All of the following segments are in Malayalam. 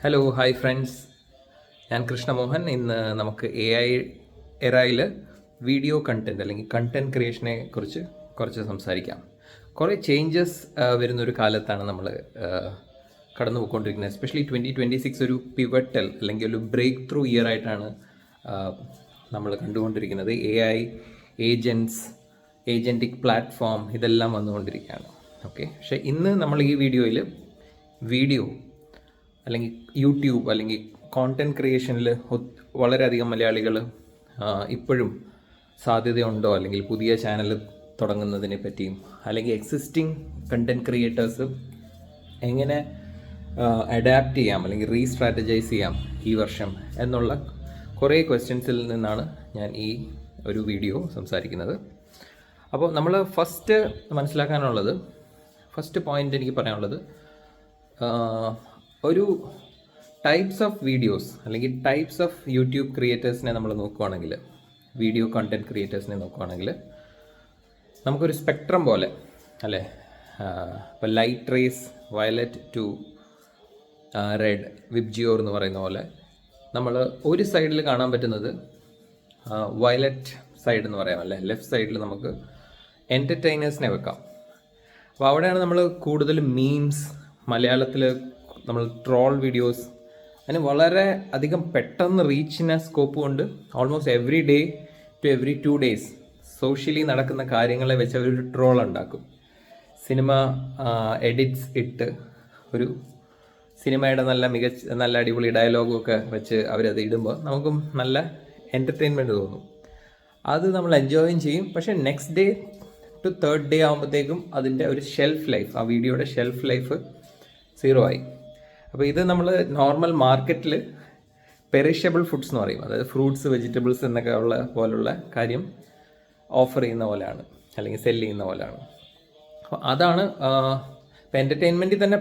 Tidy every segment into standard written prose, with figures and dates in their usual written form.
ഹലോ ഹായ് ഫ്രണ്ട്സ്, ഞാൻ കൃഷ്ണമോഹൻ. ഇന്ന് നമുക്ക് AI എറയിൽ വീഡിയോ കണ്ടൻറ് അല്ലെങ്കിൽ കണ്ടൻറ് ക്രിയേഷനെ കുറിച്ച് കുറച്ച് സംസാരിക്കാം. കുറേ ചേഞ്ചസ് വരുന്നൊരു കാലത്താണ് നമ്മൾ കടന്നു പോയിക്കൊണ്ടിരിക്കുന്നത്. എസ്പെഷ്യലി 2026 ഒരു പിവറ്റൽ അല്ലെങ്കിൽ ഒരു ബ്രേക്ക് ത്രൂ ഇയർ ആയിട്ടാണ് നമ്മൾ കണ്ടുകൊണ്ടിരിക്കുന്നത്. AI ഏജൻറ്റ്സ്, ഏജൻറ്റിക് പ്ലാറ്റ്ഫോം ഇതെല്ലാം വന്നുകൊണ്ടിരിക്കുകയാണ്. ഓക്കെ, പക്ഷേ ഇന്ന് നമ്മൾ ഈ വീഡിയോയിൽ വീഡിയോ അല്ലെങ്കിൽ യൂട്യൂബ് അല്ലെങ്കിൽ കോണ്ടൻറ് ക്രിയേഷനിൽ വളരെയധികം മലയാളികൾ ഇപ്പോഴും സാധ്യതയുണ്ടോ, അല്ലെങ്കിൽ പുതിയ ചാനൽ തുടങ്ങുന്നതിനെ പറ്റിയും അല്ലെങ്കിൽ എക്സിസ്റ്റിംഗ് കണ്ടൻറ് ക്രിയേറ്റേഴ്സ് എങ്ങനെ അഡാപ്റ്റ് ചെയ്യാം അല്ലെങ്കിൽ റീസ്ട്രാറ്റജൈസ് ചെയ്യാം ഈ വർഷം എന്നുള്ള കുറേ ക്വസ്റ്റ്യൻസിൽ നിന്നാണ് ഞാൻ ഈ ഒരു വീഡിയോ സംസാരിക്കുന്നത്. അപ്പോൾ നമ്മൾ ഫസ്റ്റ് മനസ്സിലാക്കാനുള്ളത്, ഫസ്റ്റ് പോയിൻ്റ് എനിക്ക് പറയാനുള്ളത്, ഒരു ടൈപ്സ് ഓഫ് വീഡിയോസ് അല്ലെങ്കിൽ ടൈപ്സ് ഓഫ് യൂട്യൂബ് ക്രിയേറ്റേഴ്സിനെ നമ്മൾ നോക്കുകയാണെങ്കിൽ, വീഡിയോ കണ്ടൻറ് ക്രിയേറ്റേഴ്സിനെ നോക്കുകയാണെങ്കിൽ നമുക്കൊരു സ്പെക്ട്രം പോലെ അല്ലേ. ഇപ്പോൾ light rays, violet to red, VIBGYOR എന്ന് പറയുന്ന പോലെ നമ്മൾ ഒരു സൈഡിൽ കാണാൻ പറ്റുന്നത് വയലറ്റ് സൈഡ് എന്ന് പറയാം അല്ലേ. ലെഫ്റ്റ് സൈഡിൽ നമുക്ക് എൻ്റർടൈനേഴ്സിനെ വെക്കാം. അപ്പോൾ അവിടെയാണ് നമ്മൾ കൂടുതൽ മീംസ്, മലയാളത്തിൽ നമ്മൾ ട്രോൾ വീഡിയോസ്, അതിന് വളരെ അധികം പെട്ടെന്ന് റീച്ചിന് സ്കോപ്പ് കൊണ്ട് almost every day to every 2 days socially നടക്കുന്ന കാര്യങ്ങളെ വെച്ച് അവരൊരു ട്രോൾ ഉണ്ടാക്കും. സിനിമ എഡിറ്റ്സ് ഇട്ട് ഒരു സിനിമയുടെ നല്ല അടിപൊളി ഡയലോഗും ഒക്കെ വെച്ച് അവരത് ഇടുമ്പോൾ നമുക്കും നല്ല എൻ്റർടൈൻമെൻറ്റ് തോന്നും. അത് നമ്മൾ എൻജോയും ചെയ്യും. പക്ഷേ next day to 3rd day ആകുമ്പോഴത്തേക്കും അതിൻ്റെ ഒരു ഷെൽഫ് ലൈഫ്, ആ വീഡിയോയുടെ ഷെൽഫ് ലൈഫ് 0 ആയി. അപ്പോൾ ഇത് നമ്മൾ നോർമൽ മാർക്കറ്റിൽ പെരിഷബിൾ ഫുഡ്സ് എന്ന് പറയും. അതായത് ഫ്രൂട്ട്സ്, വെജിറ്റബിൾസ് എന്നൊക്കെ പോലുള്ള കാര്യം ഓഫർ ചെയ്യുന്ന പോലെയാണ് അല്ലെങ്കിൽ സെല് ചെയ്യുന്ന പോലെയാണ്. അപ്പോൾ അതാണ് ഇപ്പോൾ എൻ്റർടൈൻമെൻറ്റിൽ തന്നെ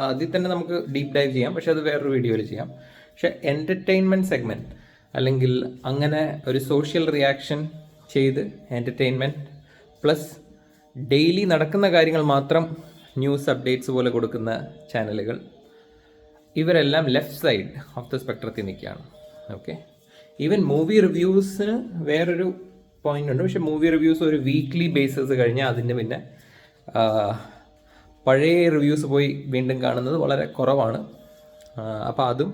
അതിൽ തന്നെ നമുക്ക് ഡീപ്പ് ഡൈവ് ചെയ്യാം, പക്ഷേ അത് വേറൊരു വീഡിയോയിൽ ചെയ്യാം. പക്ഷേ എൻ്റർടൈൻമെൻറ്റ് സെഗ്മെൻറ്റ് അല്ലെങ്കിൽ അങ്ങനെ ഒരു സോഷ്യൽ റിയാക്ഷൻ ചെയ്ത് എൻ്റർടൈൻമെൻറ്റ് പ്ലസ് ഡെയിലി നടക്കുന്ന കാര്യങ്ങൾ മാത്രം ന്യൂസ് അപ്ഡേറ്റ്സ് പോലെ കൊടുക്കുന്ന ചാനലുകൾ, ഇവരെല്ലാം ലെഫ്റ്റ് സൈഡ് ഓഫ് ദ സ്പെക്ട്രത്തിൽ നിൽക്കുകയാണ്. ഓക്കെ, ഈവൻ മൂവി റിവ്യൂസിന് വേറൊരു പോയിൻ്റ് ഉണ്ട്. പക്ഷേ മൂവി റിവ്യൂസ് ഒരു വീക്ക്ലി ബേസിസ് കഴിഞ്ഞാൽ അതിന് പിന്നെ പഴയ റിവ്യൂസ് പോയി വീണ്ടും കാണുന്നത് വളരെ കുറവാണ്. അപ്പോൾ അതും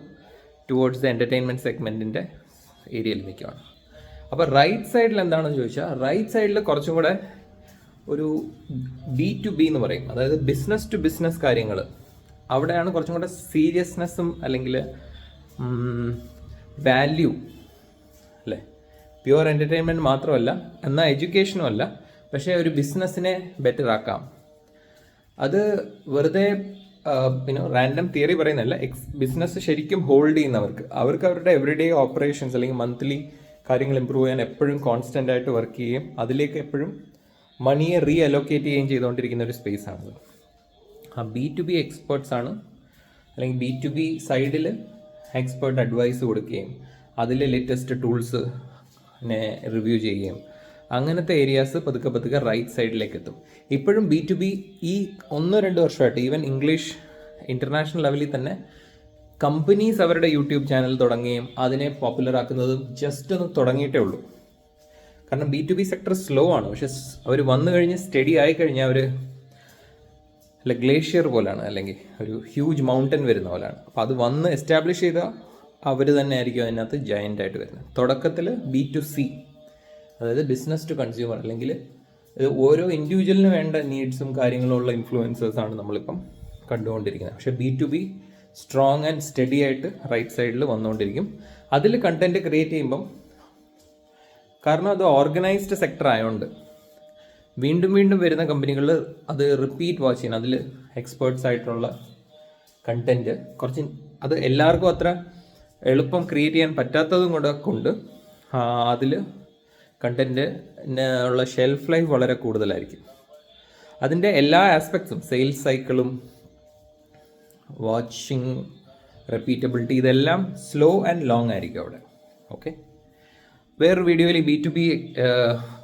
ടുവേർഡ്സ് ദ എൻ്റർടൈൻമെൻറ്റ് സെഗ്മെൻറ്റിൻ്റെ ഏരിയയിൽ നിൽക്കുകയാണ്. അപ്പോൾ റൈറ്റ് സൈഡിൽ എന്താണെന്ന് ചോദിച്ചാൽ, റൈറ്റ് സൈഡിൽ കുറച്ചും കൂടെ ഒരു B2B എന്ന് പറയും, അതായത് ബിസിനസ് ടു ബിസിനസ് കാര്യങ്ങൾ. അവിടെയാണ് കുറച്ചും കൂടെ സീരിയസ്നെസ്സും അല്ലെങ്കിൽ വാല്യൂ അല്ലേ. പ്യുവർ എൻ്റർടൈൻമെൻറ്റ് മാത്രമല്ല, എന്നാൽ എഡ്യൂക്കേഷനും അല്ല, പക്ഷേ ഒരു ബിസിനസ്സിനെ ബെറ്റർ ആക്കാം. അത് വെറുതെ റാൻഡം തിയറി പറയുന്നതല്ല. ബിസിനസ് ശരിക്കും ഹോൾഡ് ചെയ്യുന്നവർക്ക് അവരുടെ എവറിഡേ ഓപ്പറേഷൻസ് അല്ലെങ്കിൽ മന്ത്ലി കാര്യങ്ങൾ ഇമ്പ്രൂവ് ചെയ്യാൻ എപ്പോഴും കോൺസ്റ്റൻ്റ് ആയിട്ട് വർക്ക് ചെയ്യുകയും അതിലേക്ക് എപ്പോഴും മണിയെ അലോക്കേറ്റ് ചെയ്യുകയും ചെയ്തുകൊണ്ടിരിക്കുന്ന ഒരു സ്പേസാണത്. ആ B2B എക്സ്പേർട്സ് ആണ്, അല്ലെങ്കിൽ B2B സൈഡിൽ എക്സ്പേർട്ട് അഡ്വൈസ് കൊടുക്കുകയും അതിൽ ലേറ്റസ്റ്റ് ടൂൾസ് റിവ്യൂ ചെയ്യുകയും അങ്ങനത്തെ ഏരിയാസ് പതുക്കെ റൈറ്റ് സൈഡിലേക്ക് എത്തും. ഇപ്പോഴും B2B ഈ 1-2 വർഷമായിട്ട് ഈവൻ ഇംഗ്ലീഷ് ഇൻ്റർനാഷണൽ ലെവലിൽ തന്നെ കമ്പനീസ് അവരുടെ യൂട്യൂബ് ചാനൽ തുടങ്ങുകയും അതിനെ പോപ്പുലർ ആക്കുന്നതും ജസ്റ്റ് ഒന്ന് തുടങ്ങിയിട്ടേ ഉള്ളൂ. കാരണം B2B സെക്ടർ സ്ലോ ആണ്. പക്ഷെ അവർ വന്നു കഴിഞ്ഞ് സ്റ്റഡി ആയിക്കഴിഞ്ഞാൽ അവർ ഗ്ലേഷ്യർ പോലെയാണ്, അല്ലെങ്കിൽ ഒരു ഹ്യൂജ് മൗണ്ടൻ വരുന്ന പോലെയാണ്. അപ്പോൾ അത് വന്ന് എസ്റ്റാബ്ലിഷ് ചെയ്താൽ അവർ തന്നെ ആയിരിക്കും അതിനകത്ത് ജയൻ്റ് ആയിട്ട് വരുന്നത്. തുടക്കത്തിൽ B2C, അതായത് ബിസിനസ് ടു കൺസ്യൂമർ, അല്ലെങ്കിൽ ഓരോ ഇൻഡിവിജ്വലിന് വേണ്ട നീഡ്സും കാര്യങ്ങളും ഉള്ള ഇൻഫ്ലുവൻസേഴ്സാണ് നമ്മളിപ്പം കണ്ടുകൊണ്ടിരിക്കുന്നത്. പക്ഷേ B2B സ്ട്രോങ് ആൻഡ് സ്റ്റഡി ആയിട്ട് റൈറ്റ് സൈഡിൽ വന്നുകൊണ്ടിരിക്കും. അതിൽ കണ്ടൻറ്റ് ക്രിയേറ്റ് ചെയ്യുമ്പം, കാരണം അത് ഓർഗനൈസ്ഡ് സെക്ടർ ആയതുകൊണ്ട് വീണ്ടും വരുന്ന കമ്പനികൾ അത് റിപ്പീറ്റ് വാച്ച് ചെയ്യണം. അതിൽ എക്സ്പേർട്സ് ആയിട്ടുള്ള കണ്ടൻറ്റ് കുറച്ച് അത് എല്ലാവർക്കും അത്ര എളുപ്പം ക്രിയേറ്റ് ചെയ്യാൻ പറ്റാത്തതും കൊണ്ട് അതിൽ കണ്ടൻറ്റ് ഉള്ള ഷെൽഫ് ലൈഫ് വളരെ കൂടുതലായിരിക്കും. അതിൻ്റെ എല്ലാ ആസ്പെക്ട്സും, സെയിൽസ് സൈക്കിളും, വാച്ചിങ്, റിപ്പീറ്റബിലിറ്റി, ഇതെല്ലാം സ്ലോ ആൻഡ് ലോങ് ആയിരിക്കും അവിടെ. ഓക്കെ, വേറൊരു വീഡിയോയിൽ B2B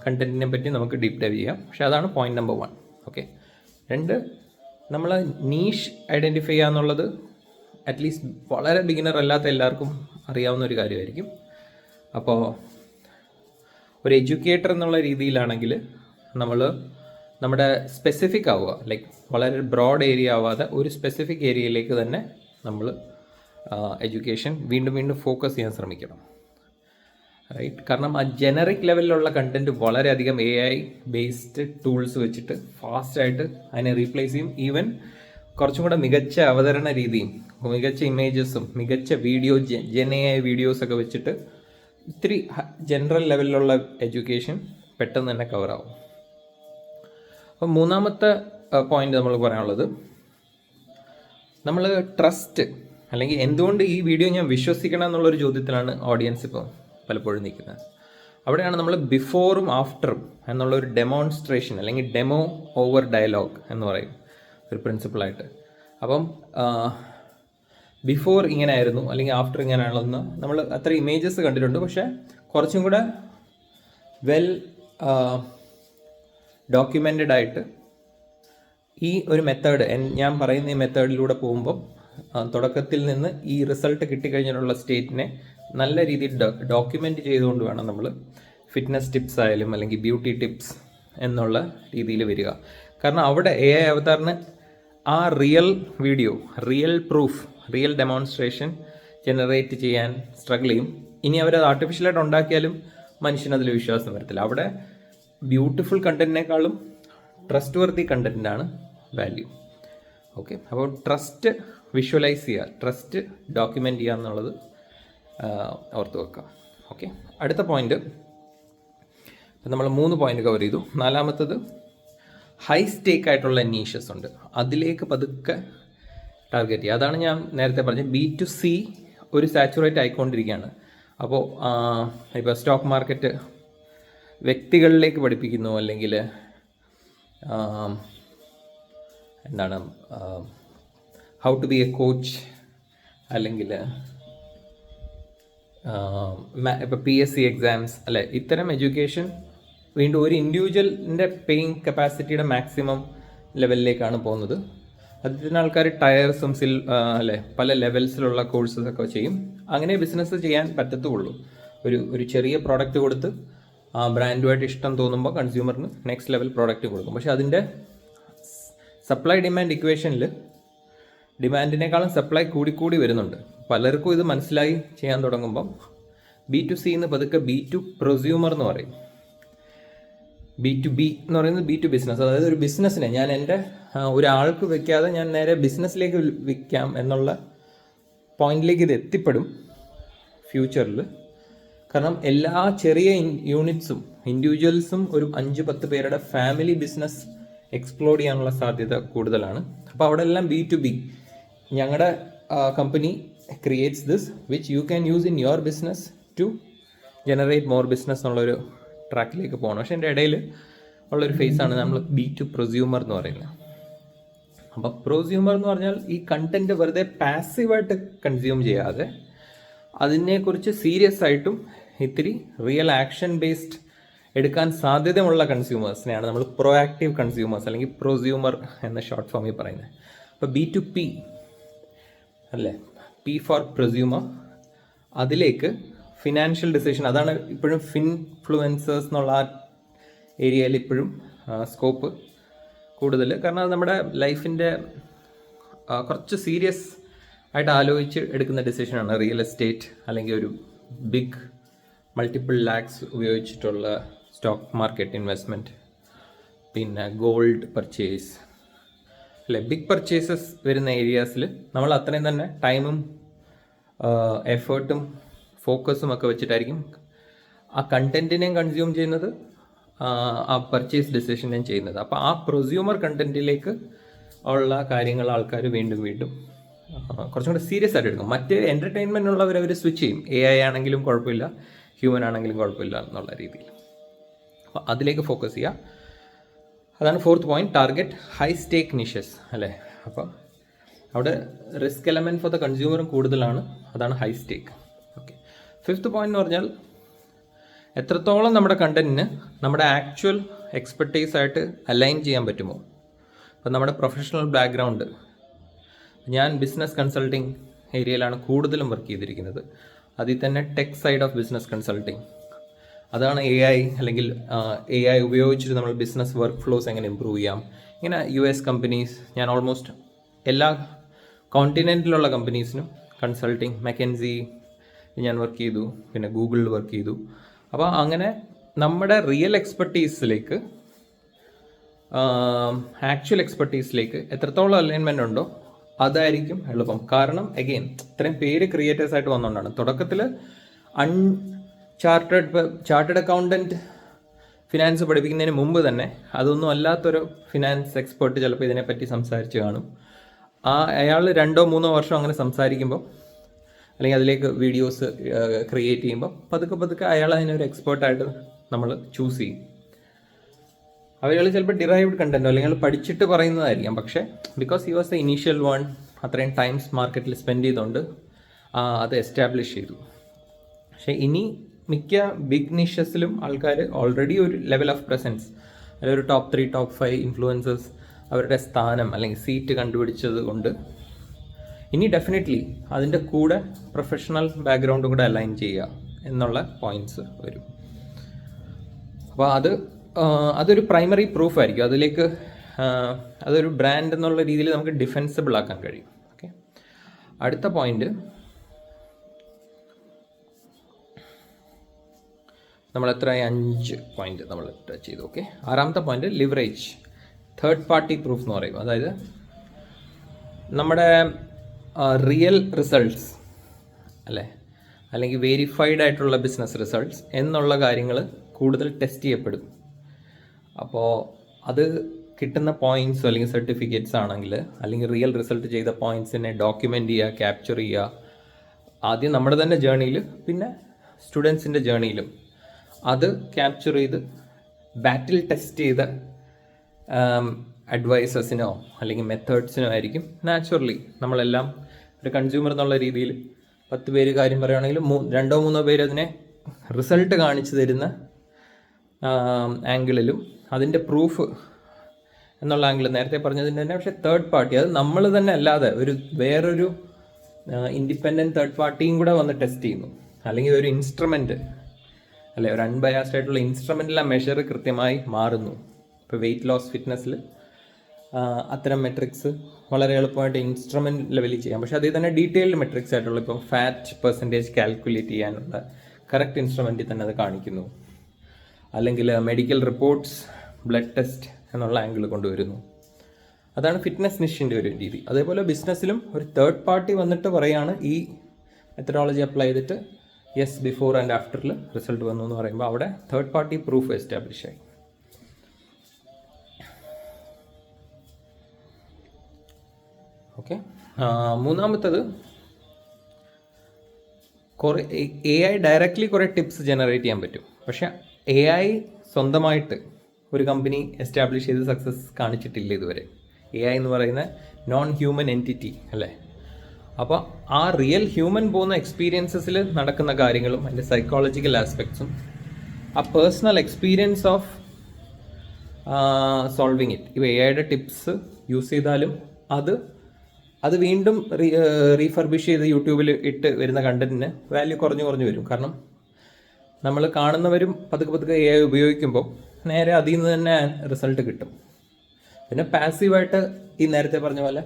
കണ്ടൻറ്റിനെ പറ്റി നമുക്ക് ഡീപ്പ് ഡൈവ് ചെയ്യാം. പക്ഷേ അതാണ് പോയിന്റ് നമ്പർ 1. ഓക്കെ, 2, നമ്മൾ നീഷ് ഐഡൻറ്റിഫൈ ചെയ്യുക എന്നുള്ളത് അറ്റ്ലീസ്റ്റ് വളരെ ബിഗിനർ അല്ലാത്ത എല്ലാവർക്കും അറിയാവുന്ന ഒരു കാര്യമായിരിക്കും. അപ്പോൾ ഒരു എഡ്യൂക്കേറ്റർ എന്നുള്ള രീതിയിലാണെങ്കിൽ നമ്മൾ നമ്മുടെ സ്പെസിഫിക് ആവുക, ലൈക്ക് വളരെ ബ്രോഡ് ഏരിയ ആവാതെ ഒരു സ്പെസിഫിക് ഏരിയയിലേക്ക് തന്നെ നമ്മൾ എഡ്യൂക്കേഷൻ വീണ്ടും വീണ്ടും ഫോക്കസ് ചെയ്യാൻ ശ്രമിക്കണം, റൈറ്റ്? കാരണം ആ ജനറിക് ലെവലിലുള്ള കണ്ടൻറ്റ് വളരെയധികം AI ബേസ്ഡ് ടൂൾസ് വെച്ചിട്ട് ഫാസ്റ്റായിട്ട് അതിനെ റീപ്ലേസ് ചെയ്യും. ഈവൻ കുറച്ചും കൂടെ മികച്ച അവതരണ രീതിയും മികച്ച ഇമേജസും മികച്ച വീഡിയോ AI വീഡിയോസൊക്കെ വെച്ചിട്ട് ഇത്തിരി ജനറൽ ലെവലിലുള്ള എഡ്യൂക്കേഷൻ പെട്ടെന്ന് തന്നെ കവറാവും. അപ്പം മൂന്നാമത്തെ പോയിന്റ് നമ്മൾ പറയാനുള്ളത്, നമ്മൾ ട്രസ്റ്റ്, അല്ലെങ്കിൽ എന്തുകൊണ്ട് ഈ വീഡിയോ ഞാൻ വിശ്വസിക്കണം എന്നുള്ളൊരു ചോദ്യത്തിലാണ് ഓഡിയൻസ് ഇപ്പോൾ പലപ്പോഴും നിൽക്കുന്നത്. അവിടെയാണ് നമ്മൾ ബിഫോറും ആഫ്റ്ററും എന്നുള്ളൊരു ഡെമോൺസ്ട്രേഷൻ അല്ലെങ്കിൽ ഡെമോ ഓവർ ഡയലോഗ് എന്ന് പറയും ഒരു പ്രിൻസിപ്പിളായിട്ട്. അപ്പം ബിഫോർ ഇങ്ങനെ ആയിരുന്നു അല്ലെങ്കിൽ ആഫ്റ്റർ ഇങ്ങനെയാണെന്ന് നമ്മൾ അത്ര ഇമേജസ് കണ്ടിട്ടുണ്ട്. പക്ഷേ കുറച്ചും കൂടെ വെൽ ഡോക്യുമെൻറ്റഡ് ആയിട്ട് ഈ ഒരു മെത്തേഡ്, ഞാൻ പറയുന്ന ഈ മെത്തേഡിലൂടെ പോകുമ്പം തുടക്കത്തിൽ നിന്ന് ഈ റിസൾട്ട് കിട്ടിക്കഴിഞ്ഞിട്ടുള്ള സ്റ്റേറ്റിനെ നല്ല രീതിയിൽ ഡോക്യുമെൻ്റ് ചെയ്തുകൊണ്ട് വേണം നമ്മൾ ഫിറ്റ്നസ് ടിപ്സ് ആയാലും അല്ലെങ്കിൽ ബ്യൂട്ടി ടിപ്സ് എന്നുള്ള രീതിയിൽ വരിക. കാരണം അവിടെ AI അവതാറിന് ആ real video, real proof, real demonstration generate ചെയ്യാൻ സ്ട്രഗിൾ ചെയ്യും. ഇനി അവരത് ആർട്ടിഫിഷ്യലായിട്ട് ഉണ്ടാക്കിയാലും മനുഷ്യനതിൽ വിശ്വാസം വരത്തില്ല. അവിടെ ബ്യൂട്ടിഫുൾ കണ്ടൻറ്റിനേക്കാളും ട്രസ്റ്റ് വർത്തി കണ്ടൻറ്റിനാണ് വാല്യൂ. ഓക്കെ, അപ്പോൾ ട്രസ്റ്റ് വിഷ്വലൈസ് ചെയ്യുക, ട്രസ്റ്റ് ഡോക്യുമെൻ്റ് ചെയ്യുക എന്നുള്ളത് ഓർത്ത് വെക്കാം. ഓക്കെ, അടുത്ത പോയിന്റ്, ഇപ്പം നമ്മൾ 3 പോയിന്റ് കവർ ചെയ്തു. നാലാമത്തത് ഹൈ സ്റ്റേക്ക് ആയിട്ടുള്ള നീഷസ് ഉണ്ട്, അതിലേക്ക് പതുക്കെ ടാർഗറ്റ് ചെയ്യുക. അതാണ് ഞാൻ നേരത്തെ പറഞ്ഞത്, B2C ഒരു സാച്ചുറേറ്റ് ആയിക്കൊണ്ടിരിക്കുകയാണ്. അപ്പോൾ ഇപ്പോൾ സ്റ്റോക്ക് മാർക്കറ്റ് വ്യക്തികളിലേക്ക് പഠിപ്പിക്കുന്നു, അല്ലെങ്കിൽ എന്താണ് how to be a coach, അല്ലെങ്കിൽ ഇപ്പോൾ PSC എക്സാംസ് അല്ലെ, ഇത്തരം എഡ്യൂക്കേഷൻ വീണ്ടും ഒരു ഇൻഡിവിജ്വലിൻ്റെ പേയിങ് കപ്പാസിറ്റിയുടെ മാക്സിമം ലെവലിലേക്കാണ് പോകുന്നത്. അതിന് ആൾക്കാർ ടയർസും അല്ലെ പല ലെവൽസിലുള്ള കോഴ്സസ് ഒക്കെ ചെയ്യും. അങ്ങനെ ബിസിനസ് ചെയ്യാൻ പറ്റത്തുള്ളൂ. ഒരു ചെറിയ പ്രോഡക്റ്റ് കൊടുത്ത് ബ്രാൻഡുമായിട്ട് ഇഷ്ടം തോന്നുമ്പോൾ കൺസ്യൂമറിന് നെക്സ്റ്റ് ലെവൽ പ്രോഡക്റ്റ് കൊടുക്കും. പക്ഷെ അതിൻ്റെ സപ്ലൈ ഡിമാൻഡ് ഇക്വേഷനിൽ ഡിമാൻഡിനേക്കാളും സപ്ലൈ കൂടിക്കൂടി വരുന്നുണ്ട്. പലർക്കും ഇത് മനസ്സിലായി ചെയ്യാൻ തുടങ്ങുമ്പം B2C എന്ന് പതുക്കെ B2 പ്രൊസ്യൂമർ എന്ന് പറയും. B2B എന്ന് പറയുന്നത് B2 ബിസിനസ്. അതായത് ഒരു ബിസിനസ്സിനെ ഞാൻ എൻ്റെ ഒരാൾക്ക് വെക്കാതെ ഞാൻ നേരെ ബിസിനസ്സിലേക്ക് വിൽക്കാം എന്നുള്ള പോയിന്റിലേക്ക് ഇത് എത്തിപ്പെടും ഫ്യൂച്ചറിൽ. കാരണം എല്ലാ ചെറിയ യൂണിറ്റ്സും ഇൻഡിവിജ്വൽസും ഒരു 5-10 പേരുടെ ഫാമിലി ബിസിനസ് എക്സ്പ്ലോർ ചെയ്യാനുള്ള സാധ്യത കൂടുതലാണ്. അപ്പോൾ അവിടെ എല്ലാം B2B, ഞങ്ങളുടെ company creates this which you can use in your business to generate more business എന്നുള്ളൊരു ട്രാക്കിലേക്ക് പോകണം. പക്ഷേ എൻ്റെ ഇടയിൽ ഉള്ളൊരു ഫേസാണ് നമ്മൾ B2 പ്രൊസ്യൂമർ എന്ന് പറയുന്നത്. അപ്പോൾ പ്രൊസ്യൂമർ എന്ന് പറഞ്ഞാൽ ഈ കണ്ടൻറ്റ് വെറുതെ പാസീവായിട്ട് കൺസ്യൂം ചെയ്യാതെ അതിനെക്കുറിച്ച് സീരിയസ് ആയിട്ടും ഇത്തിരി റിയൽ ആക്ഷൻ ബേസ്ഡ് എടുക്കാൻ സാധ്യതയുള്ള കൺസ്യൂമേഴ്സിനെയാണ് നമ്മൾ പ്രൊആക്റ്റീവ് കൺസ്യൂമേഴ്സ് അല്ലെങ്കിൽ പ്രൊസ്യൂമർ എന്ന ഷോർട്ട് ഫോമിൽ പറയുന്നത്. അപ്പോൾ B2P അല്ലേ, P ഫോർ പ്രൊസ്യൂമർ. അതിലേക്ക് ഫിനാൻഷ്യൽ ഡിസിഷൻ, അതാണ് ഇപ്പോഴും ഫിൻഫ്ലുവൻസേഴ്സ് എന്നുള്ള ആ ഏരിയയിൽ ഇപ്പോഴും സ്കോപ്പ് കൂടുതൽ. കാരണം അത് നമ്മുടെ ലൈഫിൻ്റെ കുറച്ച് സീരിയസ് ആയിട്ട് ആലോചിച്ച് എടുക്കുന്ന ഡിസിഷനാണ്. റിയൽ എസ്റ്റേറ്റ് അല്ലെങ്കിൽ ഒരു ബിഗ് മൾട്ടിപ്പിൾ ലാക്സ് ഉപയോഗിച്ചിട്ടുള്ള സ്റ്റോക്ക് മാർക്കറ്റ് ഇൻവെസ്റ്റ്മെൻറ്റ്, പിന്നെ ഗോൾഡ് പർച്ചേസ് അല്ലെ, ബിഗ് പർച്ചേസസ് വരുന്ന ഏരിയാസിൽ നമ്മൾ അത്രയും തന്നെ ടൈമും എഫേർട്ടും ഫോക്കസും ഒക്കെ വെച്ചിട്ടായിരിക്കും ആ കണ്ടൻറ്റിനെയും കൺസ്യൂം ചെയ്യുന്നത്, ആ പർച്ചേസ് ഡിസിഷനെയും ചെയ്യുന്നത്. അപ്പോൾ ആ പ്രൊസ്യൂമർ കണ്ടൻറ്റിലേക്ക് ഉള്ള കാര്യങ്ങൾ ആൾക്കാർ വീണ്ടും വീണ്ടും കുറച്ചും കൂടെ സീരിയസ് ആയിട്ട് എടുക്കും. മറ്റ് എൻ്റർടൈൻമെൻ്റ് ഉള്ളവർ സ്വിച്ച് ചെയ്യും. AI ആണെങ്കിലും കുഴപ്പമില്ല, ഹ്യൂമൻ ആണെങ്കിലും കുഴപ്പമില്ല എന്നുള്ള രീതിയിൽ. അപ്പോൾ അതിലേക്ക് ഫോക്കസ് ചെയ്യുക. അതാണ് 4th പോയിന്റ്, ടാർഗറ്റ് ഹൈ സ്റ്റേക്ക് നിഷസ് അല്ലേ. അപ്പോൾ അവിടെ റിസ്ക് എലമെൻറ്റ് ഫോർ ദ കൺസ്യൂമറും കൂടുതലാണ്, അതാണ് ഹൈ സ്റ്റേക്ക്. ഓക്കെ, 5th പോയിന്റ് എന്ന് പറഞ്ഞാൽ എത്രത്തോളം നമ്മുടെ കണ്ടന്റിന് നമ്മുടെ ആക്ച്വൽ എക്സ്പെർട്ടൈസ് ആയിട്ട് അലൈൻ ചെയ്യാൻ പറ്റുമോ. അപ്പോൾ നമ്മുടെ പ്രൊഫഷണൽ ബാക്ക്ഗ്രൗണ്ട്, ഞാൻ ബിസിനസ് കൺസൾട്ടിങ് ഏരിയയിലാണ് കൂടുതലും വർക്ക് ചെയ്തിരിക്കുന്നത്. അതിൽ തന്നെ tech side of business consulting, അതാണ് AI അല്ലെങ്കിൽ AI ഉപയോഗിച്ചിട്ട് നമ്മൾ ബിസിനസ് വർക്ക് ഫ്ലോസ് എങ്ങനെ ഇമ്പ്രൂവ് ചെയ്യാം. ഇങ്ങനെ US കമ്പനീസ്, ഞാൻ ഓൾമോസ്റ്റ് എല്ലാ കോണ്ടിനെൻറ്റിലുള്ള കമ്പനീസിനും കൺസൾട്ടിങ്, മെക്കൻസി ഞാൻ വർക്ക് ചെയ്തു, പിന്നെ ഗൂഗിളിൽ വർക്ക് ചെയ്തു. അപ്പോൾ അങ്ങനെ നമ്മുടെ റിയൽ എക്സ്പെർട്ടീസിലേക്ക്, ആക്ച്വൽ എക്സ്പെർട്ടീസിലേക്ക് എത്രത്തോളം അലൈൻമെൻ്റ് ഉണ്ടോ അതായിരിക്കും എളുപ്പം. കാരണം അഗെയിൻ ഇത്രയും പേര് ക്രിയേറ്റേഴ്സായിട്ട് വന്നുകൊണ്ടാണ്. തുടക്കത്തിൽ ചാർട്ടേഡ് അക്കൗണ്ടൻറ്റ് ഫിനാൻസ് പഠിപ്പിക്കുന്നതിന് മുമ്പ് തന്നെ അതൊന്നും അല്ലാത്തൊരു ഫിനാൻസ് എക്സ്പേർട്ട് ചിലപ്പോൾ ഇതിനെപ്പറ്റി സംസാരിച്ച് കാണും. അയാൾ 2-3 വർഷം അങ്ങനെ സംസാരിക്കുമ്പോൾ, അല്ലെങ്കിൽ അതിലേക്ക് വീഡിയോസ് ക്രിയേറ്റ് ചെയ്യുമ്പോൾ പതുക്കെ അയാൾ അതിനൊരു എക്സ്പേർട്ടായിട്ട് നമ്മൾ ചൂസ് ചെയ്യും. അവകൾ ചിലപ്പോൾ ഡിറൈവ്ഡ് കണ്ടൻറ്റോ അല്ലെങ്കിൽ പഠിച്ചിട്ട് പറയുന്നതായിരിക്കാം, പക്ഷേ because he was the initial one, അത്രയും ടൈംസ് മാർക്കറ്റിൽ സ്പെൻഡ് ചെയ്തുകൊണ്ട് അത് എസ്റ്റാബ്ലിഷ് ചെയ്തു. പക്ഷേ ഇനി മിക്ക ബിഗ് നിഷസിലും ആൾക്കാർ ഓൾറെഡി ഒരു ലെവൽ ഓഫ് പ്രസൻസ്, അല്ലെങ്കിൽ ഒരു ടോപ്പ് 3, ടോപ്പ് 5 ഇൻഫ്ലുവൻസേഴ്സ് അവരുടെ സ്ഥാനം അല്ലെങ്കിൽ സീറ്റ് കണ്ടുപിടിച്ചത് കൊണ്ട് ഇനി ഡെഫിനറ്റ്ലി അതിൻ്റെ കൂടെ പ്രൊഫഷണൽ ബാക്ക്ഗ്രൗണ്ടും കൂടെ അലൈൻ ചെയ്യുക എന്നുള്ള പോയിൻറ്റ്സ് വരും. അപ്പോൾ അതൊരു പ്രൈമറി പ്രൂഫ് ആയിരിക്കും. അതിലേക്ക് അതൊരു ബ്രാൻഡ് എന്നുള്ള രീതിയിൽ നമുക്ക് ഡിഫെൻസിബിൾ ആക്കാൻ കഴിയും. ഓക്കെ, അടുത്ത പോയിന്റ് നമ്മൾ എത്രയായി? 5 പോയിന്റ് നമ്മൾ ടച്ച് ചെയ്തു. ഓക്കെ, 6ാമത്തെ point leverage, third party proof എന്ന് പറയും. അതായത് നമ്മുടെ റിയൽ റിസൾട്ട്സ് അല്ലെങ്കിൽ വെരിഫൈഡ് ആയിട്ടുള്ള ബിസിനസ് റിസൾട്ട്സ് എന്നുള്ള കാര്യങ്ങൾ കൂടുതൽ ടെസ്റ്റ് ചെയ്യപ്പെടും. അപ്പോൾ അത് കിട്ടുന്ന പോയിൻറ്റ്സ് അല്ലെങ്കിൽ സർട്ടിഫിക്കറ്റ്സ് ആണെങ്കിൽ, അല്ലെങ്കിൽ റിയൽ റിസൾട്ട് ചെയ്ത പോയിൻറ്റ്സിനെ ഡോക്യുമെൻ്റ് ചെയ്യുക, ക്യാപ്ചർ ചെയ്യുക, ആദ്യം നമ്മുടെ തന്നെ ജേർണിയിൽ പിന്നെ സ്റ്റുഡൻസിൻ്റെ ജേർണിയിലും അത് ക്യാപ്ചർ ചെയ്ത് ബാറ്റിൽ ടെസ്റ്റ് ചെയ്ത അഡ്വൈസസിനോ അല്ലെങ്കിൽ മെത്തേഡ്സിനോ ആയിരിക്കും നാച്ചുറലി നമ്മളെല്ലാം ഒരു കൺസ്യൂമർ എന്നുള്ള രീതിയിൽ 10 പേര് കാര്യം പറയുകയാണെങ്കിൽ 2-3 പേര് അതിനെ റിസൾട്ട് കാണിച്ചു തരുന്ന ആംഗിളിലും അതിൻ്റെ പ്രൂഫ് എന്നുള്ള ആംഗിൾ നേരത്തെ പറഞ്ഞതിൻ്റെ തന്നെ. പക്ഷേ തേർഡ് പാർട്ടി, അത് നമ്മൾ തന്നെ അല്ലാതെ വേറൊരു ഇൻഡിപെൻഡൻറ്റ് തേർഡ് പാർട്ടിയും കൂടെ വന്ന് ടെസ്റ്റ് ചെയ്യുന്നു, അല്ലെങ്കിൽ ഒരു ഇൻസ്ട്രുമെൻറ്റ് ഒരു അൺബയാസ്ഡ് ആയിട്ടുള്ള ഇൻസ്ട്രുമെൻറ്റിലെ മെഷർ കൃത്യമായി മാറുന്നു. ഇപ്പോൾ വെയിറ്റ് ലോസ് ഫിറ്റ്നസ്സിൽ അത്തരം മെട്രിക്സ് വളരെ എളുപ്പമായിട്ട് ഇൻസ്ട്രുമെൻറ്റ് ലെവലിൽ ചെയ്യാം. പക്ഷേ അതിൽ തന്നെ ഡീറ്റെയിൽഡ് മെട്രിക്സ് ആയിട്ടുള്ള ഇപ്പം ഫാറ്റ് പെർസെൻറ്റേജ് കാൽക്കുലേറ്റ് ചെയ്യാനുള്ള കറക്റ്റ് ഇൻസ്ട്രുമെൻറ്റിൽ തന്നെ അത് കാണിക്കുന്നു. അല്ലെങ്കിൽ മെഡിക്കൽ റിപ്പോർട്ട്സ്, ബ്ലഡ് ടെസ്റ്റ് എന്നുള്ള ആംഗിൾ കൊണ്ടുവരുന്നു. അതാണ് ഫിറ്റ്നസ് നിഷിൻ്റെ ഒരു രീതി. അതേപോലെ ബിസിനസ്സിലും ഒരു തേർഡ് പാർട്ടി വന്നിട്ട് പറയുകയാണ് ഈ മെത്തഡോളജി അപ്ലൈ ചെയ്തിട്ട് യെസ് ബിഫോർ ആൻഡ് ആഫ്റ്ററിൽ റിസൾട്ട് വന്നു എന്ന് പറയുമ്പോൾ അവിടെ തേർഡ് പാർട്ടി പ്രൂഫ് എസ്റ്റാബ്ലിഷ് ആയി. ഓക്കെ, മൂന്നാമത്തത് AI ഡയറക്റ്റ്ലി കുറേ ടിപ്സ് ജനറേറ്റ് ചെയ്യാൻ പറ്റും. പക്ഷേ AI സ്വന്തമായിട്ട് ഒരു കമ്പനി എസ്റ്റാബ്ലിഷ് ചെയ്ത് സക്സസ് കാണിച്ചിട്ടില്ല ഇതുവരെ. AI എന്ന് പറയുന്ന നോൺ ഹ്യൂമൻ എൻറ്റിറ്റി അല്ലേ. അപ്പോൾ ആ റിയൽ ഹ്യൂമൻ പോകുന്ന എക്സ്പീരിയൻസസിൽ നടക്കുന്ന കാര്യങ്ങളും അതിൻ്റെ സൈക്കോളജിക്കൽ ആസ്പെക്ട്സും ആ personal experience of solving it, ഇപ്പോൾ AIയുടെ ടിപ്സ് യൂസ് ചെയ്താലും അത് വീണ്ടും റീഫർബിഷ് ചെയ്ത് യൂട്യൂബിൽ ഇട്ട് വരുന്ന കണ്ടന്റിന് വാല്യൂ കുറഞ്ഞു വരും. കാരണം നമ്മൾ കാണുന്നവരും പതുക്കെ AI ഉപയോഗിക്കുമ്പോൾ നേരെ അതിൽ നിന്ന് തന്നെ റിസൾട്ട് കിട്ടും. പിന്നെ പാസീവായിട്ട് ഈ നേരത്തെ പറഞ്ഞ പോലെ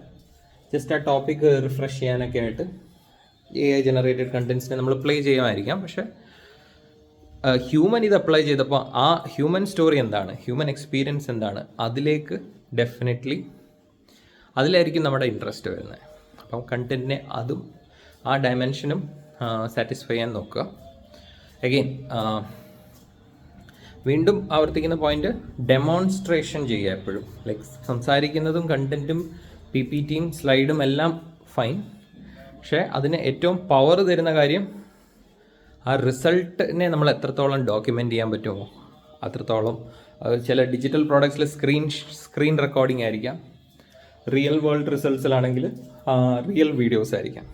ജസ്റ്റ് ആ ടോപ്പിക് റിഫ്രഷ് ചെയ്യാനൊക്കെ ആയിട്ട് AI ജനറേറ്റഡ് കണ്ടൻസിനെ നമ്മൾ പ്ലേ ചെയ്യുമായിരിക്കാം. പക്ഷേ ഹ്യൂമൻ ഇത് അപ്ലൈ ചെയ്തപ്പോൾ ആ ഹ്യൂമൻ സ്റ്റോറി എന്താണ്, ഹ്യൂമൻ എക്സ്പീരിയൻസ് എന്താണ്, അതിലേക്ക് ഡെഫിനറ്റ്ലി അതിലായിരിക്കും നമ്മുടെ ഇൻട്രസ്റ്റ് വരുന്നത്. അപ്പം കണ്ടൻറ്റിനെ അതും ആ ഡയമെൻഷനും സാറ്റിസ്ഫൈ ചെയ്യാൻ നോക്കുക. അഗെയിൻ വീണ്ടും ആവർത്തിക്കുന്ന പോയിന്റ്, ഡെമോൺസ്ട്രേഷൻ ചെയ്യുക എപ്പോഴും. ലൈക്ക് സംസാരിക്കുന്നതും കണ്ടൻറ്റും PPTയും സ്ലൈഡും എല്ലാം ഫൈൻ, പക്ഷേ അതിന് ഏറ്റവും പവർ തരുന്ന കാര്യം ആ റിസൾട്ടിനെ നമ്മൾ എത്രത്തോളം ഡോക്യുമെൻ്റ് ചെയ്യാൻ പറ്റുമോ അത്രത്തോളം. ചില ഡിജിറ്റൽ പ്രോഡക്ട്സിൽ സ്ക്രീൻ റെക്കോർഡിംഗ് ആയിരിക്കാം, റിയൽ വേൾഡ് റിസൾട്ട്സിലാണെങ്കിൽ റിയൽ വീഡിയോസ് ആയിരിക്കാം.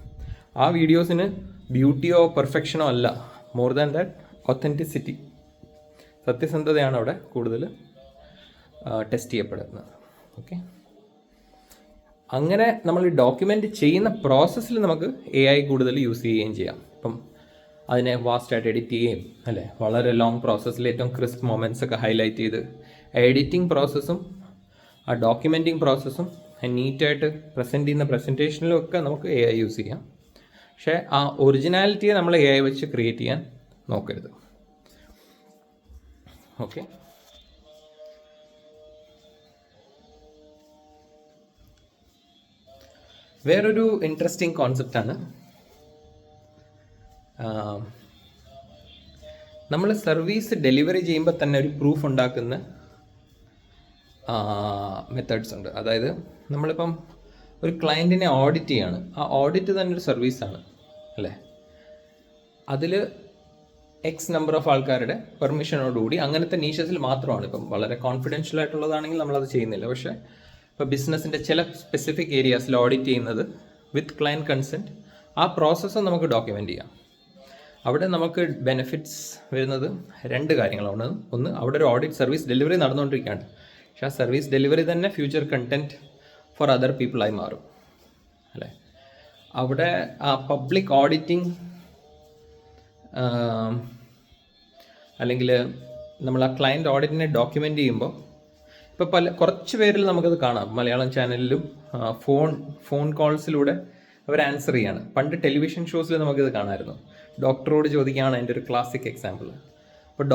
ആ വീഡിയോസിന് ബ്യൂട്ടിയോ പെർഫെക്ഷനോ അല്ല, മോർ ദാൻ ദാറ്റ് ഒത്തൻറ്റിസിറ്റി, സത്യസന്ധതയാണ് അവിടെ കൂടുതൽ ടെസ്റ്റ് ചെയ്യപ്പെടുന്നത്. ഓക്കെ, അങ്ങനെ നമ്മൾ ഡോക്യുമെൻ്റ് ചെയ്യുന്ന പ്രോസസ്സിൽ നമുക്ക് AI കൂടുതൽ യൂസ് ചെയ്യുകയും ചെയ്യാം. ഇപ്പം അതിനെ വാസ്റ്റായിട്ട് എഡിറ്റ് ചെയ്യുകയും അല്ലേ, വളരെ ലോങ് പ്രോസസ്സിൽ ഏറ്റവും ക്രിസ്പ് മൊമെൻറ്റ്സ് ഒക്കെ ഹൈലൈറ്റ് ചെയ്ത് എഡിറ്റിംഗ് പ്രോസസ്സും ആ ഡോക്യുമെൻറ്റിങ് പ്രോസസ്സും നീറ്റായിട്ട് പ്രസൻറ്റ് ചെയ്യുന്ന പ്രസൻറ്റേഷനിലും ഒക്കെ നമുക്ക് AI യൂസ് ചെയ്യാം. പക്ഷേ ആ ഒറിജിനാലിറ്റിയെ നമ്മൾ AI വെച്ച് ക്രിയേറ്റ് ചെയ്യാൻ നോക്കരുത്. ഓക്കെ, വേറൊരു ഇൻട്രസ്റ്റിംഗ് കോൺസെപ്റ്റാണ് നമ്മൾ സർവീസ് ഡെലിവറി ചെയ്യുമ്പോൾ തന്നെ ഒരു പ്രൂഫ് ഉണ്ടാക്കുന്ന മെത്തേഡ്സ് ഉണ്ട്. അതായത് നമ്മളിപ്പം ഒരു ക്ലയൻറ്റിനെ ഓഡിറ്റ് ചെയ്യാണ്, ആ ഓഡിറ്റ് തന്നെ ഒരു സർവീസാണ് അല്ലേ. അതിൽ എക്സ് നമ്പർ ഓഫ് ആൾക്കാരുടെ പെർമിഷനോടുകൂടി അങ്ങനത്തെ നീഷസിൽ മാത്രമാണ്. ഇപ്പം വളരെ കോൺഫിഡൻഷ്യൽ ആയിട്ടുള്ളതാണെങ്കിൽ നമ്മളത് ചെയ്യുന്നില്ല. പക്ഷേ ഇപ്പോൾ ബിസിനസ്സിൻ്റെ ചില സ്പെസിഫിക് ഏരിയാസിൽ ഓഡിറ്റ് ചെയ്യുന്നത് വിത്ത് ക്ലയൻറ്റ് കൺസെൻറ്റ്, ആ പ്രോസസ്സും നമുക്ക് ഡോക്യുമെൻ്റ് ചെയ്യാം. അവിടെ നമുക്ക് ബെനിഫിറ്റ്സ് വരുന്നത് രണ്ട് കാര്യങ്ങളാണ്. ഒന്ന്, അവിടെ ഒരു ഓഡിറ്റ് സർവീസ് ഡെലിവറി നടന്നുകൊണ്ടിരിക്കുകയാണ്. പക്ഷേ ആ സർവീസ് ഡെലിവറി തന്നെ ഫ്യൂച്ചർ കണ്ടൻറ്റ് ഫോർ അതർ പീപ്പിളായി മാറും അല്ലേ. അവിടെ ആ പബ്ലിക് ഓഡിറ്റിംഗ് അല്ലെങ്കിൽ നമ്മൾ ആ ക്ലയൻറ്റ് ഓഡിറ്റിനെ ഡോക്യുമെൻ്റ് ചെയ്യുമ്പോൾ ഇപ്പോൾ കുറച്ച് പേരിൽ നമുക്കത് കാണാം. മലയാളം ചാനലിലും ഫോൺ കോൾസിലൂടെ അവർ ആൻസർ ചെയ്യാണ്. പണ്ട് ടെലിവിഷൻ ഷോസിൽ നമുക്കിത് കാണാമായിരുന്നു. ഡോക്ടറോട് ചോദിക്കുകയാണ് എൻ്റെ ഒരു ക്ലാസിക് എക്സാമ്പിൾ. അപ്പോൾ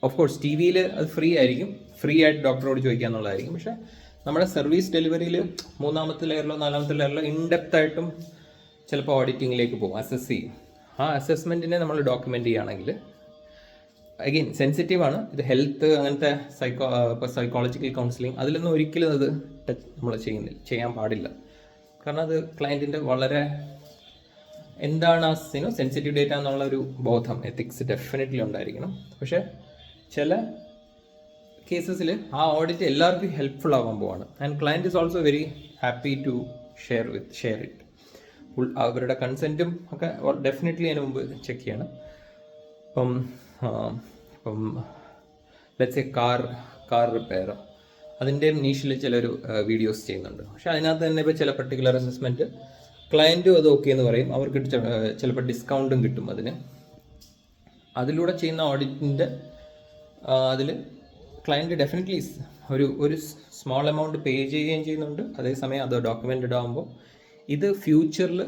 ഓഫ് കോഴ്സ് ടി വിയിൽ അത് ഫ്രീ ആയിരിക്കും, ഫ്രീ ആയിട്ട് ഡോക്ടറോട് ചോദിക്കുക എന്നുള്ളതായിരിക്കും. പക്ഷേ നമ്മുടെ സർവീസ് ഡെലിവറിയിൽ മൂന്നാമത്തെ ലെയറിലോ നാലാമത്തെ ലെയറിലോ ഇൻഡെപ്തായിട്ടും ചിലപ്പോൾ ഓഡിറ്റിങ്ങിലേക്ക് പോകും, അസസ് ചെയ്യും. ആ അസസ്മെൻറ്റിനെ നമ്മൾ ഡോക്യുമെൻ്റ് ചെയ്യുകയാണെങ്കിൽ അഗെയിൻ സെൻസിറ്റീവാണ് ഇത്. ഹെൽത്ത് അങ്ങനത്തെ സൈക്കോളജിക്കൽ കൗൺസിലിംഗ് അതിലൊന്നും ഒരിക്കലും അത് നമ്മൾ ചെയ്യാൻ പാടില്ല. കാരണം അത് ക്ലയൻറ്റിൻ്റെ വളരെ എന്താണ് ആ സെൻസിറ്റീവ് ഡേറ്റ എന്നുള്ള ഒരു ബോധം, എത്തിക്സ് ഡെഫിനറ്റ്ലി ഉണ്ടായിരിക്കണം. പക്ഷേ ചില കേസസിൽ ആ ഓഡിറ്റ് എല്ലാവർക്കും ഹെൽപ്ഫുൾ ആവാൻ പോവാണ്. And client is also very happy to share it. അവരുടെ കൺസെൻറ്റും ഒക്കെ ഡെഫിനറ്റ്ലി അതിന് മുമ്പ് ചെക്ക് ചെയ്യണം. ഇപ്പം ലെറ്റ്സ് എ കാർ റിപ്പയർ, അതിൻ്റെ നീഷിൽ ചിലർ വീഡിയോസ് ചെയ്യുന്നുണ്ട്. പക്ഷേ അതിനകത്ത് തന്നെ ഇപ്പോൾ ചില പർട്ടിക്കുലർ അസസ്മെൻറ്റ് ക്ലയൻറ്റും അത് ഓക്കെ എന്ന് പറയും, അവർക്ക് ചിലപ്പോൾ ഡിസ്കൗണ്ടും കിട്ടും അതിന്. അതിലൂടെ ചെയ്യുന്ന ഓഡിറ്റിൻ്റെ അതിൽ ക്ലയൻറ്റ് ഡെഫിനറ്റ്ലി ഒരു സ്മോൾ എമൗണ്ട് പേ ചെയ്യുകയും ചെയ്യുന്നുണ്ട്. അതേസമയം അത് ഡോക്യുമെൻറ്റഡ് ആകുമ്പോൾ ഇത് ഫ്യൂച്ചറിൽ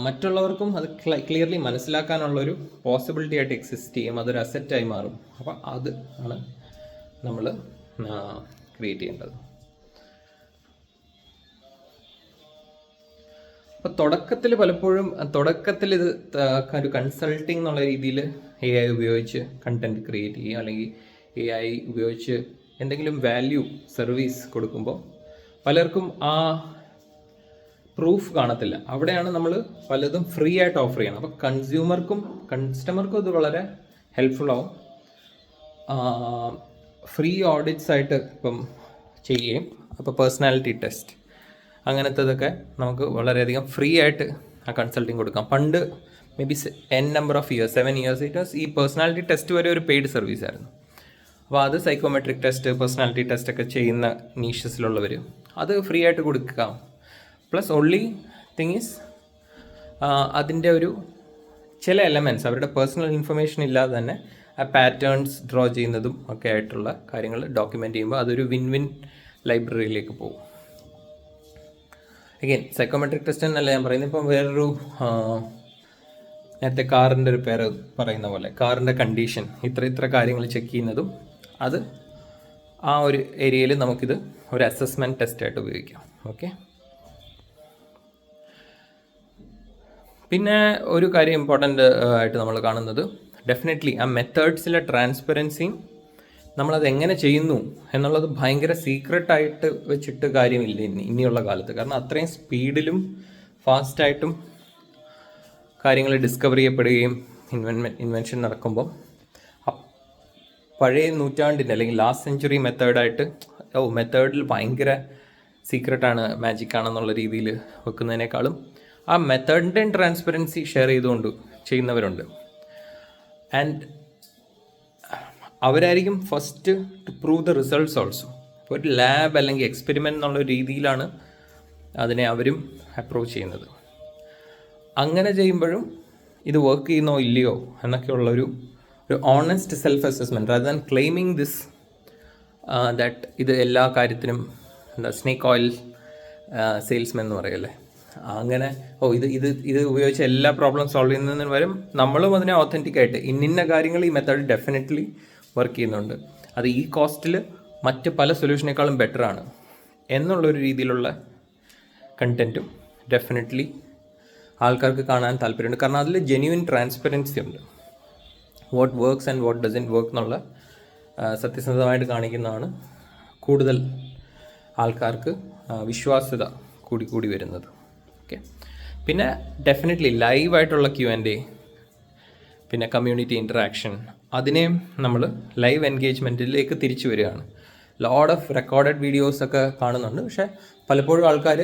മറ്റുള്ളവർക്കും അത് ക്ലിയർലി മനസ്സിലാക്കാനുള്ളൊരു പോസിബിലിറ്റി ആയിട്ട് എക്സിസ്റ്റ് ചെയ്യും. അതൊരു അസറ്റായി മാറും. അപ്പോൾ അത് ആണ് നമ്മൾ ക്രിയേറ്റ് ചെയ്യേണ്ടത്. അപ്പോൾ തുടക്കത്തിൽ ഇത് ഒരു കൺസൾട്ടിങ് എന്നുള്ള രീതിയിൽ AI ഉപയോഗിച്ച് കണ്ടൻറ്റ് ക്രിയേറ്റ് ചെയ്യുക, അല്ലെങ്കിൽ AI ഉപയോഗിച്ച് എന്തെങ്കിലും വാല്യൂ സർവീസ് കൊടുക്കുമ്പോൾ പലർക്കും ആ പ്രൂഫ് കാണത്തില്ല. അവിടെയാണ് നമ്മൾ പലതും ഫ്രീ ആയിട്ട് ഓഫർ ചെയ്യണം. അപ്പോൾ കസ്റ്റമർക്കും ഇത് വളരെ ഹെൽപ്ഫുൾ ആവും. ഫ്രീ ഓഡിറ്റ്സ് ആയിട്ട് ഇപ്പം ചെയ്യുകയും, അപ്പോൾ പേഴ്സണാലിറ്റി ടെസ്റ്റ് അങ്ങനത്തതൊക്കെ നമുക്ക് വളരെയധികം ഫ്രീ ആയിട്ട് ആ കൺസൾട്ടിങ് കൊടുക്കാം. പണ്ട് may be number of years 7 years ഈ പേഴ്സണാലിറ്റി ടെസ്റ്റ് വരെ ഒരു പെയ്ഡ് സർവീസ് ആയിരുന്നു. അപ്പോൾ അത് സൈക്കോമെട്രിക് ടെസ്റ്റ്, പേഴ്സണാലിറ്റി ടെസ്റ്റ് ഒക്കെ ചെയ്യുന്ന നീഷസിലുള്ളവർ അത് ഫ്രീ ആയിട്ട് കൊടുക്കാം. പ്ലസ് ഓൺലി തിങ് ഈസ് അതിൻ്റെ ഒരു ചില എലമെൻറ്റ്സ് അവരുടെ പേഴ്സണൽ ഇൻഫർമേഷൻ ഇല്ലാതെ തന്നെ ആ പാറ്റേൺസ് ഡ്രോ ചെയ്യുന്നതും ഒക്കെ ആയിട്ടുള്ള കാര്യങ്ങൾ ഡോക്യുമെൻ്റ് ചെയ്യുമ്പോൾ അതൊരു വിൻ ലൈബ്രറിയിലേക്ക് പോകും. അഗെയിൻ സൈക്കോമെട്രിക് ടെസ്റ്റ് എന്നല്ല ഞാൻ പറയുന്നത്. ഇപ്പം വേറൊരു നേരത്തെ കാറിൻ്റെ ഒരു പേര് പറയുന്ന പോലെ കാറിൻ്റെ കണ്ടീഷൻ ഇത്ര കാര്യങ്ങൾ ചെക്ക് ചെയ്യുന്നതും അത് ആ ഒരു ഏരിയയിൽ നമുക്കിത് ഒരു അസസ്മെൻറ്റ് ടെസ്റ്റായിട്ട് ഉപയോഗിക്കാം. ഓക്കെ, പിന്നെ ഒരു കാര്യം ഇമ്പോർട്ടൻ്റ് ആയിട്ട് നമ്മൾ കാണുന്നത് ഡെഫിനറ്റ്ലി ആ മെത്തേഡ്സിലെ ട്രാൻസ്പെറൻസിയും നമ്മളത് എങ്ങനെ ചെയ്യുന്നു എന്നുള്ളത് ഭയങ്കര സീക്രട്ടായിട്ട് വെച്ചിട്ട് കാര്യമില്ല ഇനിയുള്ള കാലത്ത്. കാരണം അത്രയും സ്പീഡിലും ഫാസ്റ്റായിട്ടും കാര്യങ്ങൾ ഡിസ്കവർ ചെയ്യപ്പെടുകയും ഇൻവെൻഷൻ നടക്കുമ്പോൾ പഴയ നൂറ്റാണ്ടിൻ്റെ അല്ലെങ്കിൽ ലാസ്റ്റ് സെഞ്ച്വറി മെത്തേഡായിട്ട് മെത്തേഡിൽ ഭയങ്കര സീക്രട്ടാണ്, മാജിക്കാണെന്നുള്ള രീതിയിൽ വെക്കുന്നതിനേക്കാളും ആ മെത്തേഡിൻ്റെയും ട്രാൻസ്പെറൻസി ഷെയർ ചെയ്തുകൊണ്ട് ചെയ്യുന്നവരുണ്ട്. ആൻഡ് അവരായിരിക്കും first to prove the results also. ഒരു ലാബ് അല്ലെങ്കിൽ എക്സ്പെരിമെൻ്റ് എന്നുള്ള രീതിയിലാണ് അതിനെ അവരും അപ്രോച്ച് ചെയ്യുന്നത്. അങ്ങനെ ചെയ്യുമ്പോഴും ഇത് വർക്ക് ചെയ്യുന്നോ ഇല്ലയോ എന്നൊക്കെയുള്ളൊരു honest self assessment rather than claiming this that ഇത് എല്ലാ കാര്യത്തിനും എന്താ സ്നേക്ക് ഓയിൽ സെയിൽസ്മെൻ എന്ന് പറയല്ലേ, അങ്ങനെ ഇത് ഉപയോഗിച്ച് എല്ലാ പ്രോബ്ലം സോൾവ് ചെയ്യുന്നതിന് പകരം നമ്മളും അതിനെ ഓത്തൻറ്റിക്കായിട്ട് ഇന്ന കാര്യങ്ങൾ ഈ മെത്തേഡ് ഡെഫിനറ്റ്ലി വർക്ക് ചെയ്യുന്നുണ്ട്, അത് ഈ കോസ്റ്റിൽ മറ്റ് പല സൊല്യൂഷനേക്കാളും ബെറ്ററാണ് എന്നുള്ളൊരു രീതിയിലുള്ള കണ്ടൻറ്റും ഡെഫിനറ്റ്ലി ആൾക്കാർക്ക് കാണാൻ താല്പര്യമുണ്ട്. കാരണം അതിൽ ജെന്യുവിൻ ട്രാൻസ്പെറൻസി ഉണ്ട്. What works and what doesn't work എന്നുള്ള സത്യസന്ധമായിട്ട് കാണിക്കുന്നതാണ് കൂടുതൽ ആൾക്കാർക്ക് വിശ്വാസ്യത കൂടി വരുന്നത്. ഓക്കെ, പിന്നെ ഡെഫിനറ്റ്ലി ലൈവായിട്ടുള്ള Q&A, പിന്നെ കമ്മ്യൂണിറ്റി ഇൻറ്ററാക്ഷൻ, അതിനെയും നമ്മൾ ലൈവ് എൻഗേജ്മെൻറ്റിലേക്ക് തിരിച്ചു വരികയാണ്. ലോഡ് ഓഫ് റെക്കോർഡഡ് വീഡിയോസൊക്കെ കാണുന്നുണ്ട്, പക്ഷേ പലപ്പോഴും ആൾക്കാർ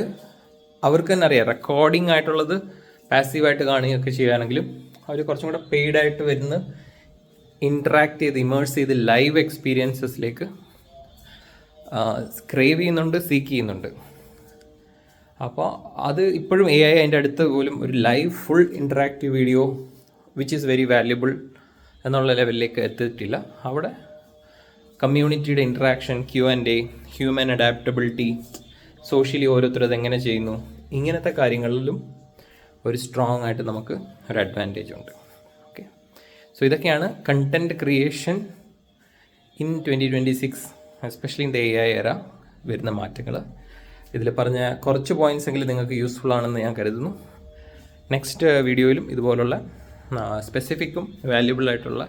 അവർക്ക് തന്നെ അറിയാം റെക്കോർഡിംഗ് ആയിട്ടുള്ളത് പാസീവായിട്ട് കാണുകയൊക്കെ ചെയ്യുകയാണെങ്കിലും അവർ കുറച്ചും കൂടെ പെയ്ഡായിട്ട് വരുന്ന ഇൻറ്ററാക്ട് ചെയ്ത് ഇമേഴ്സ് ചെയ്ത് ലൈവ് എക്സ്പീരിയൻസസിലേക്ക് ക്രേവ് ചെയ്യുന്നുണ്ട്, സീക്ക് ചെയ്യുന്നുണ്ട്. അപ്പോൾ അത് ഇപ്പോഴും AI അതിൻ്റെ അടുത്ത് പോലും ഒരു live full interactive video which is very valuable എന്നുള്ള ലെവലിലേക്ക് എത്തിയിട്ടില്ല. അവിടെ കമ്മ്യൂണിറ്റിയുടെ interaction, Q&A, human adaptability, socially ഓരോരുത്തരത് എങ്ങനെ ചെയ്യുന്നു, ഇങ്ങനത്തെ കാര്യങ്ങളിലും ഒരു സ്ട്രോങ് ആയിട്ട് നമുക്ക് ഒരു അഡ്വാൻറ്റേജ് ഉണ്ട്. ഓക്കെ, സോ ഇതൊക്കെയാണ് content creation in 2026 especially in the AI എറ വരുന്ന മാറ്റങ്ങൾ. ഇതിൽ പറഞ്ഞ കുറച്ച് പോയിൻറ്റ്സ് എങ്കിലും നിങ്ങൾക്ക് യൂസ്ഫുൾ ആണെന്ന് ഞാൻ കരുതുന്നു. നെക്സ്റ്റ് വീഡിയോയിലും ഇതുപോലുള്ള സ്പെസിഫിക്കും വാല്യുബിൾ ആയിട്ടുള്ള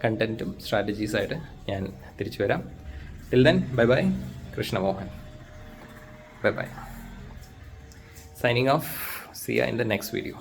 കണ്ടൻറ്റും സ്ട്രാറ്റജീസായിട്ട് ഞാൻ തിരിച്ചു വരാം. Till then bye bye. Krishnamohan. Bye bye. Signing off. See ya in the next video.